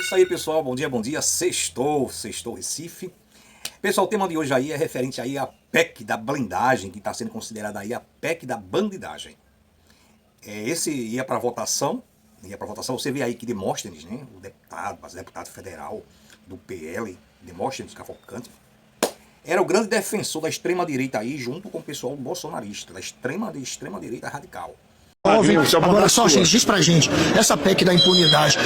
É isso aí, pessoal. Bom dia. Sextou Recife. Pessoal, o tema de hoje aí é referente aí à PEC da blindagem, que está sendo considerada aí a PEC da bandidagem. Esse ia para votação, você vê aí que Demóstenes, né, o deputado federal do PL, Demóstenes Cavalcante, era o grande defensor da extrema-direita aí, junto com o pessoal bolsonarista, da extrema-direita radical. Agora só, gente, diz pra gente, essa PEC da impunidade,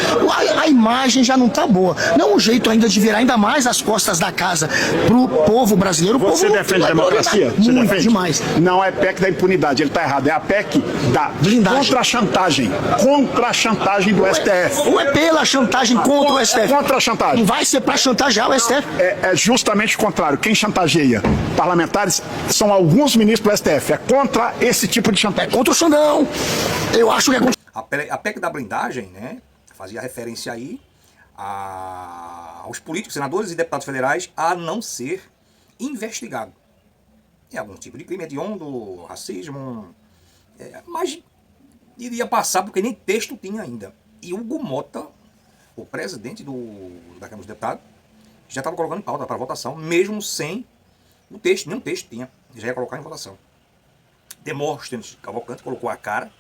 a imagem já não tá boa. Não é um jeito ainda de virar ainda mais as costas da casa pro povo brasileiro. Você defende a democracia? Você muito defende? Demais. Não é PEC da impunidade, ele tá errado. É a PEC da blindagem. Contra a chantagem do STF. Ou é pela chantagem contra o STF? Contra a chantagem. Não vai ser pra chantagear o STF. É justamente o contrário. Quem chantageia parlamentares são alguns ministros do STF. É contra esse tipo de chantagem. Contra o Xandão. Eu acho que é contra... A PEC da blindagem, né, fazia referência aí aos políticos, senadores e deputados federais a não ser investigado em algum tipo de crime hediondo, racismo, mas iria passar porque nem texto tinha ainda. E Hugo Mota, o presidente da Câmara dos Deputados, já estava colocando em pauta para votação, mesmo sem o texto, nenhum texto tinha, já ia colocar em votação. Demóstenes Cavalcante colocou a cara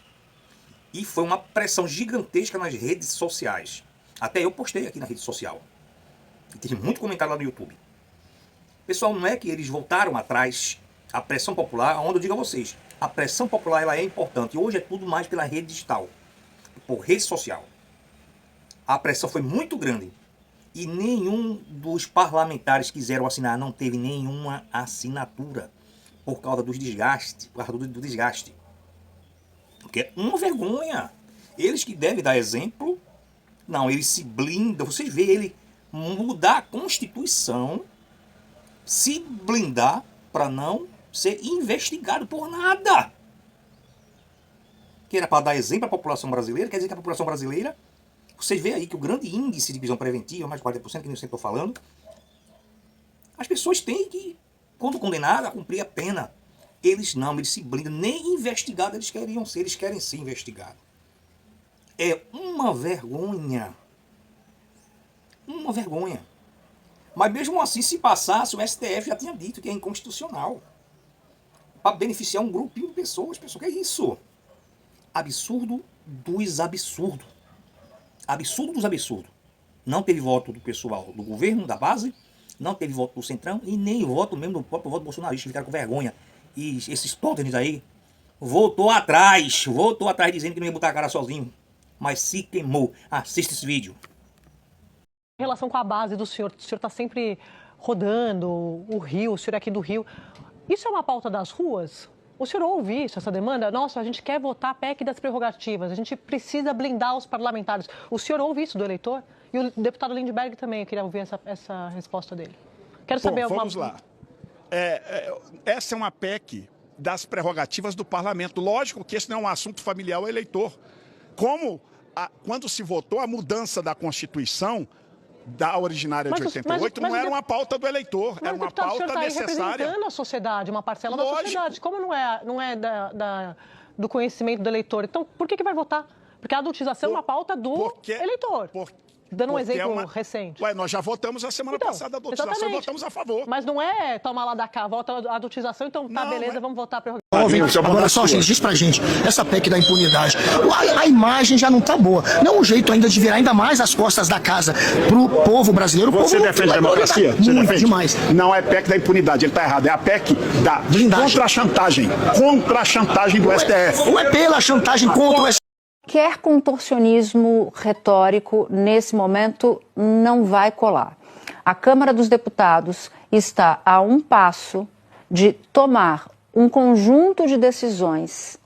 e foi uma pressão gigantesca nas redes sociais. Até eu postei aqui na rede social. E tive muito comentário lá no YouTube. Pessoal, não é que eles voltaram atrás. A pressão popular, onde eu digo a vocês, a pressão popular ela é importante. Hoje é tudo mais pela rede digital, por rede social. A pressão foi muito grande. E nenhum dos parlamentares quiseram assinar, não teve nenhuma assinatura. Por causa dos desgastes, do desgaste. Porque é uma vergonha. Eles que devem dar exemplo, não, eles se blindam. Vocês veem ele mudar a Constituição, se blindar para não ser investigado por nada. Que era para dar exemplo à população brasileira, quer dizer que a população brasileira, vocês veem aí que o grande índice de prisão preventiva, mais de 40%, que eu sempre estou falando, as pessoas têm que, quando condenado, a cumprir a pena. Eles não, eles se blindam, nem investigados eles queriam ser, eles querem ser investigados. É uma vergonha. Uma vergonha. Mas mesmo assim, se passasse, o STF já tinha dito que é inconstitucional. Para beneficiar um grupinho de pessoas. Pessoal, que é isso? Absurdo dos absurdos. Absurdo dos absurdos. Não teve voto do pessoal do governo, da base, não teve voto do Centrão e nem voto mesmo do próprio voto bolsonarista. Ficaram com vergonha. E esses tótenes aí voltou atrás dizendo que não ia botar a cara sozinho, mas se queimou. Assista esse vídeo. Em relação com a base do senhor está sempre rodando o Rio, o senhor é aqui do Rio. Isso é uma pauta das ruas? O senhor ouve isso, essa demanda? Nossa, a gente quer votar a PEC das prerrogativas, a gente precisa blindar os parlamentares. O senhor ouve isso do eleitor? E o deputado Lindbergh também, eu queria ouvir essa resposta dele. Quero saber vamos lá. Essa é uma PEC das prerrogativas do parlamento. Lógico que esse não é um assunto familiar ao eleitor. Quando se votou a mudança da Constituição, da originária de 88, não era uma pauta do eleitor, era uma pauta necessária. Mas o está representando a sociedade, uma parcela da sociedade. Como não é do conhecimento do eleitor? Então, por que vai votar? Porque a adultização é uma pauta do eleitor. Dando um exemplo recente. Nós já votamos a semana passada a adultização e votamos a favor. Mas não é tomar lá da cá, vota a adultização, então tá, beleza, vamos votar a prerrogativa. Agora só, gente, diz pra gente, essa PEC da impunidade, a imagem já não tá boa. Não é um jeito ainda de virar ainda mais as costas da casa pro povo brasileiro. Você defende a democracia? Você muito defende? Demais. Não é PEC da impunidade, ele tá errado. É a PEC da blindagem. Contra a chantagem do STF. Ou é pela chantagem contra o STF? Qualquer contorcionismo retórico, nesse momento, não vai colar. A Câmara dos Deputados está a um passo de tomar um conjunto de decisões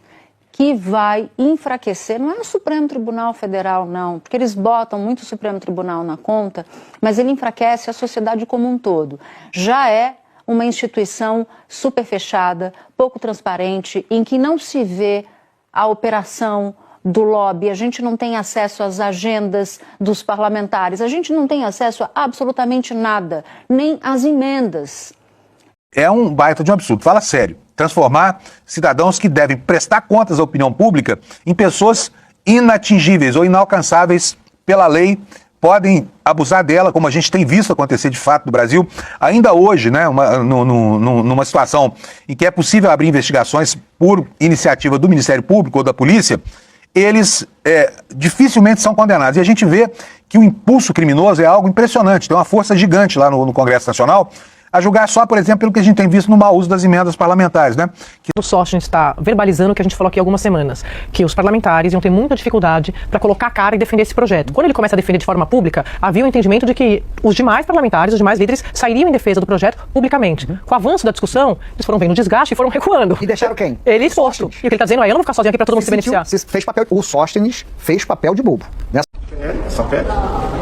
que vai enfraquecer, não é o Supremo Tribunal Federal, não, porque eles botam muito o Supremo Tribunal na conta, mas ele enfraquece a sociedade como um todo. Já é uma instituição super fechada, pouco transparente, em que não se vê a operação do lobby, a gente não tem acesso às agendas dos parlamentares, a gente não tem acesso a absolutamente nada, nem às emendas. É um baita de um absurdo, fala sério. Transformar cidadãos que devem prestar contas à opinião pública em pessoas inatingíveis ou inalcançáveis pela lei podem abusar dela, como a gente tem visto acontecer de fato no Brasil, ainda hoje, né, numa situação em que é possível abrir investigações por iniciativa do Ministério Público ou da polícia, eles dificilmente são condenados. E a gente vê que o impulso criminoso é algo impressionante, tem uma força gigante lá no Congresso Nacional, a julgar só, por exemplo, pelo que a gente tem visto no mau uso das emendas parlamentares, né? O Sóstenes está verbalizando o que a gente falou aqui há algumas semanas, que os parlamentares iam ter muita dificuldade para colocar a cara e defender esse projeto. Quando ele começa a defender de forma pública, havia o entendimento de que os demais parlamentares, os demais líderes, sairiam em defesa do projeto publicamente. Com o avanço da discussão, eles foram vendo o desgaste e foram recuando. E deixaram quem? Ele exposto. E o que ele está dizendo é, eu não vou ficar sozinho aqui para todo mundo se beneficiar. O Sóstenes fez papel de bobo. Essa PEC,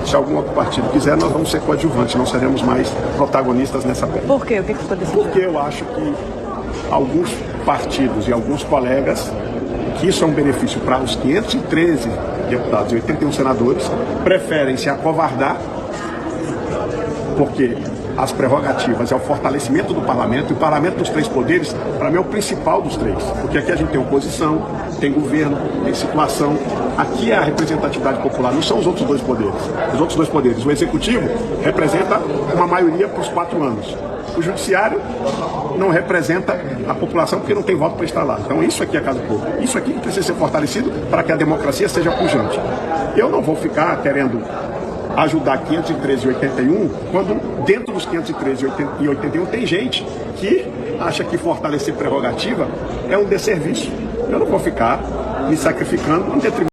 se algum outro partido quiser, nós vamos ser coadjuvantes, não seremos mais protagonistas nessa PEC. Por quê? O que você está decidindo? Porque eu acho que alguns partidos e alguns colegas, que isso é um benefício para os 513 deputados e 81 senadores, preferem se acovardar, porque as prerrogativas é o fortalecimento do parlamento, e o parlamento dos três poderes, para mim, é o principal dos três. Porque aqui a gente tem oposição, tem governo, tem situação. Aqui é a representatividade popular, não são os outros dois poderes. Os outros dois poderes, o executivo representa uma maioria para os 4 anos. O judiciário não representa a população porque não tem voto para estar lá. Então isso aqui é a Casa do Povo. Isso aqui precisa ser fortalecido para que a democracia seja pujante. Eu não vou ficar querendo ajudar 513 e 81, quando dentro dos 513 e 81 tem gente que acha que fortalecer prerrogativa é um desserviço. Eu não vou ficar me sacrificando em detrimento